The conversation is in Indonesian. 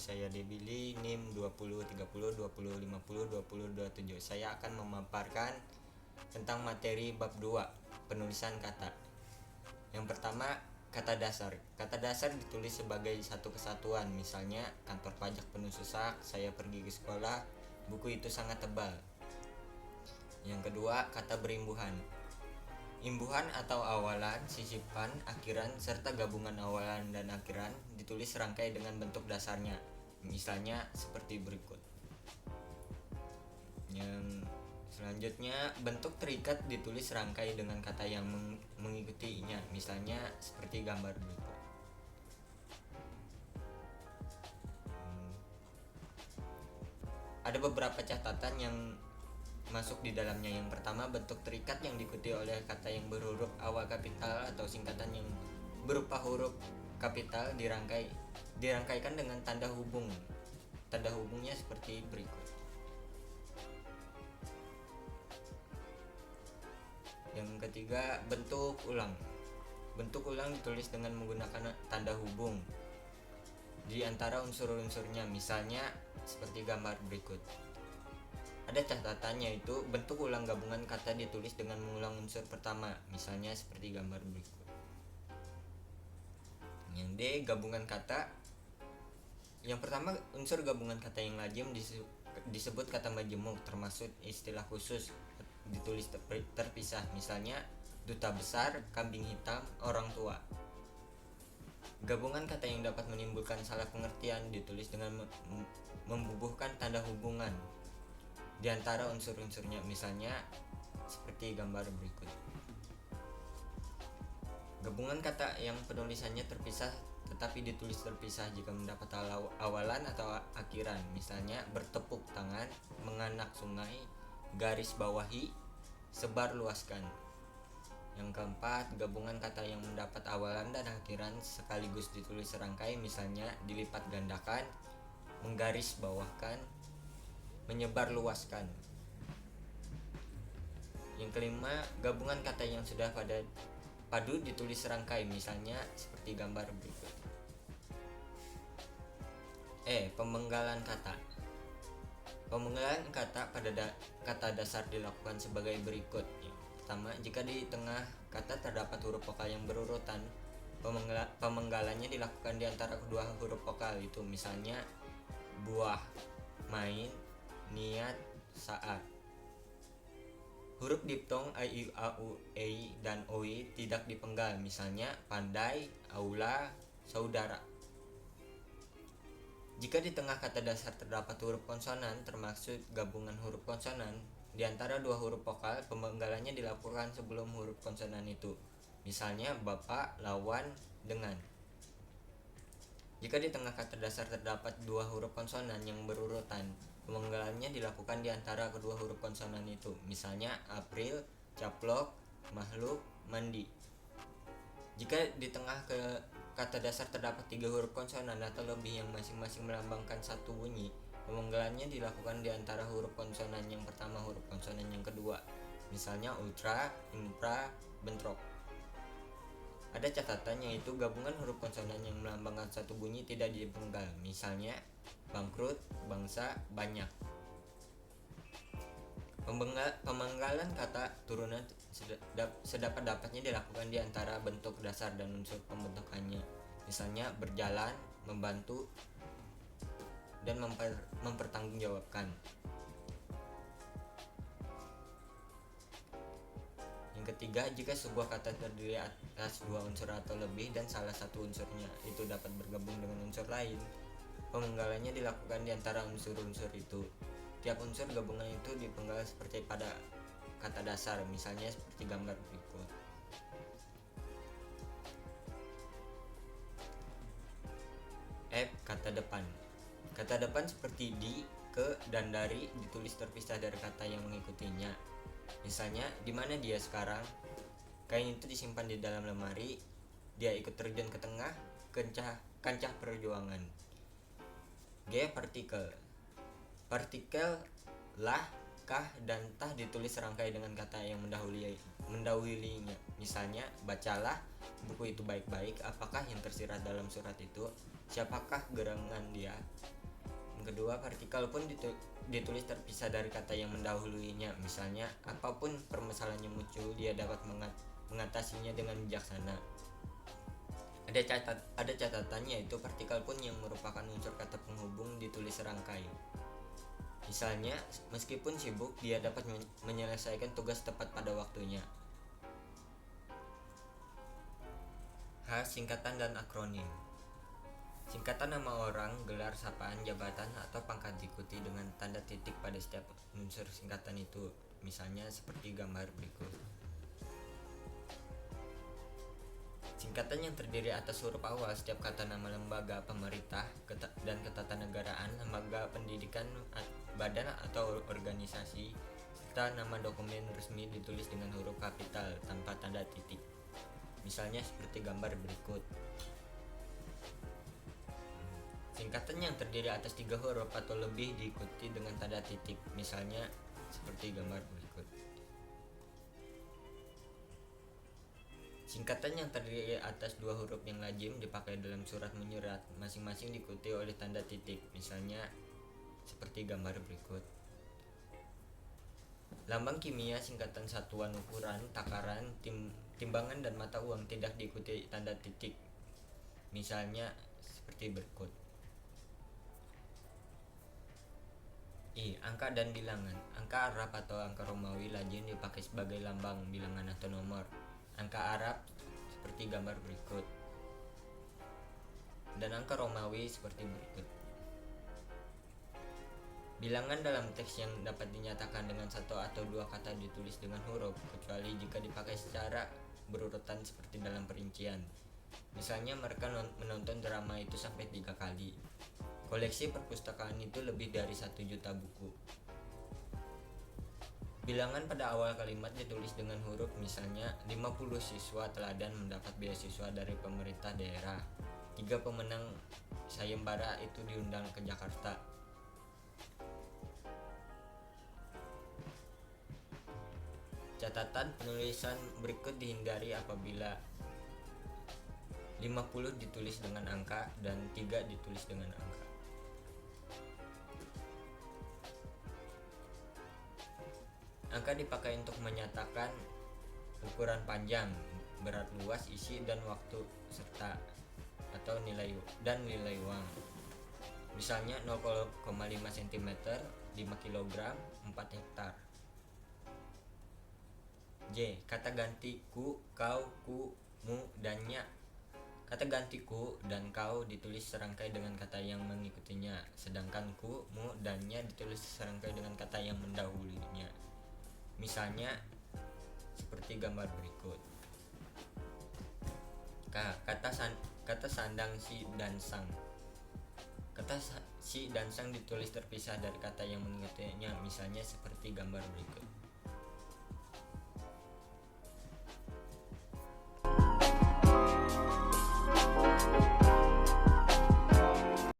saya Debili, NIM 203020502027. Saya akan memaparkan tentang materi bab 2, penulisan kata. Yang pertama, kata dasar. Kata dasar ditulis sebagai satu kesatuan, misalnya kantor pajak penuh sesak, saya pergi ke sekolah, buku itu sangat tebal. Yang kedua, kata berimbuhan. Imbuhan atau awalan, sisipan, akhiran, serta gabungan awalan dan akhiran ditulis serangkai dengan bentuk dasarnya, misalnya seperti berikut. Yang selanjutnya, bentuk terikat ditulis serangkai dengan kata yang mengikutinya, misalnya seperti gambar berikut. Ada beberapa catatan yang masuk di dalamnya. Yang pertama, bentuk terikat yang diikuti oleh kata yang berhuruf awal kapital atau singkatan yang berupa huruf kapital dirangkaikan dengan tanda hubung. Tanda hubungnya seperti berikut. Yang ketiga, bentuk ulang. Bentuk ulang ditulis dengan menggunakan tanda hubung di antara unsur-unsurnya, misalnya seperti gambar berikut. Ada catatannya, yaitu bentuk ulang gabungan kata ditulis dengan mengulang unsur pertama, misalnya seperti gambar berikut. Yang D, gabungan kata. Yang pertama, unsur gabungan kata yang lazim disebut kata majemuk, termasuk istilah khusus ditulis terpisah, misalnya duta besar, kambing hitam, orang tua. Gabungan kata yang dapat menimbulkan salah pengertian ditulis dengan membubuhkan tanda hubungan di antara unsur-unsurnya, misalnya seperti gambar berikut. Gabungan kata yang penulisannya terpisah tetapi ditulis terpisah jika mendapat awalan atau akhiran, misalnya bertepuk tangan, menganak sungai, garis bawahi, sebar luaskan. Yang keempat, gabungan kata yang mendapat awalan dan akhiran sekaligus ditulis serangkai, misalnya dilipat gandakan, menggaris bawahkan, menyebar luaskan. Yang kelima, gabungan kata yang sudah padu ditulis serangkai, misalnya seperti gambar berikut. Pemenggalan kata. Pemenggalan kata pada kata dasar dilakukan sebagai berikut. Yang pertama, jika di tengah kata terdapat huruf vokal yang berurutan, pemenggalannya dilakukan di antara kedua huruf vokal itu, misalnya buah, main, niat, saat. Huruf diptong a, i, a, u, e, dan oi tidak dipenggal, misalnya pandai, aula, saudara. Jika di tengah kata dasar terdapat huruf konsonan, termasuk gabungan huruf konsonan di antara dua huruf vokal, pemenggalannya dilakukan sebelum huruf konsonan itu, misalnya bapak, lawan, dengan. Jika di tengah kata dasar terdapat dua huruf konsonan yang berurutan, pemenggalannya dilakukan di antara kedua huruf konsonan itu, misalnya April, caplok, makhluk, mandi. Jika di tengah kata dasar terdapat tiga huruf konsonan atau lebih yang masing-masing melambangkan satu bunyi, pemenggalannya dilakukan di antara huruf konsonan yang pertama huruf konsonan yang kedua, misalnya ultra, infra, bentrok. Ada catatannya, yaitu gabungan huruf konsonan yang melambangkan satu bunyi tidak dipenggal, misalnya bangkrut, bangsa, banyak. Pemenggalan kata turunan sedapat-dapatnya dilakukan di antara bentuk dasar dan unsur pembentukannya, misalnya berjalan, membantu, dan mempertanggungjawabkan. Yang ketiga, jika sebuah kata terdiri atas dua unsur atau lebih dan salah satu unsurnya itu dapat bergabung dengan unsur lain, pemenggalannya dilakukan di antara unsur-unsur itu. Tiap unsur gabungan itu dipenggal seperti pada kata dasar, misalnya seperti gambar berikut. Kata depan. Kata depan seperti di, ke, dan dari ditulis terpisah dari kata yang mengikutinya. Misalnya, di mana dia sekarang? Kain itu disimpan di dalam lemari. Dia ikut terjun ke tengah kancah perjuangan. G. Partikel. Partikel lah, kah, dan tah ditulis serangkai dengan kata yang mendahulunya. Misalnya, bacalah, buku itu baik-baik, apakah yang tersirat dalam surat itu, siapakah gerangan dia. Yang kedua, partikel pun ditulis terpisah dari kata yang mendahuluinya. Misalnya, apapun permasalahan yang muncul, dia dapat mengatasinya dengan bijaksana. Ada catatannya, yaitu partikel pun yang merupakan unsur kata penghubung ditulis serangkai. Misalnya, meskipun sibuk, dia dapat menyelesaikan tugas tepat pada waktunya. Singkatan dan akronim. Singkatan nama orang, gelar, sapaan, jabatan, atau pangkat diikuti dengan tanda titik pada setiap unsur singkatan itu. Misalnya seperti gambar berikut. Singkatan yang terdiri atas huruf awal setiap kata nama lembaga, pemerintah, dan ketatanegaraan, lembaga pendidikan, badan atau organisasi, serta nama dokumen resmi ditulis dengan huruf kapital tanpa tanda titik. Misalnya seperti gambar berikut. Singkatan yang terdiri atas 3 huruf atau lebih diikuti dengan tanda titik. Misalnya seperti gambar berikut. Singkatan yang terdiri atas 2 huruf yang lazim dipakai dalam surat menyurat, masing-masing diikuti oleh tanda titik. Misalnya seperti gambar berikut. Lambang kimia, singkatan satuan ukuran, takaran, timbangan, dan mata uang tidak diikuti tanda titik. Misalnya seperti berikut. Angka dan bilangan. Angka Arab atau angka Romawi lazim dipakai sebagai lambang bilangan atau nomor. Angka Arab seperti gambar berikut. Dan angka Romawi seperti berikut. Bilangan dalam teks yang dapat dinyatakan dengan 1 atau 2 kata ditulis dengan huruf, kecuali jika dipakai secara berurutan seperti dalam perincian. Misalnya mereka menonton drama itu sampai 3 kali. Koleksi perpustakaan itu lebih dari 1 juta buku. Bilangan pada awal kalimat ditulis dengan huruf, misalnya 50 siswa teladan mendapat beasiswa dari pemerintah daerah. 3 pemenang sayembara itu diundang ke Jakarta. Catatan penulisan berikut dihindari apabila 50 ditulis dengan angka dan 3 ditulis dengan angka. Angka dipakai untuk menyatakan ukuran panjang, berat, luas, isi, dan waktu serta atau nilai uang. Misalnya 0,5 cm, 5 kg, 4 hektar. J. Kata ganti ku, kau, ku, mu, dan nya. Kata ganti ku dan kau ditulis serangkai dengan kata yang mengikutinya, sedangkan ku, mu, dan nya ditulis serangkai dengan kata yang mendahulunya. Misalnya seperti gambar berikut. Kata sandang, si, dan sang. Kata si dan sang ditulis terpisah dari kata yang mengikutinya, misalnya seperti gambar berikut.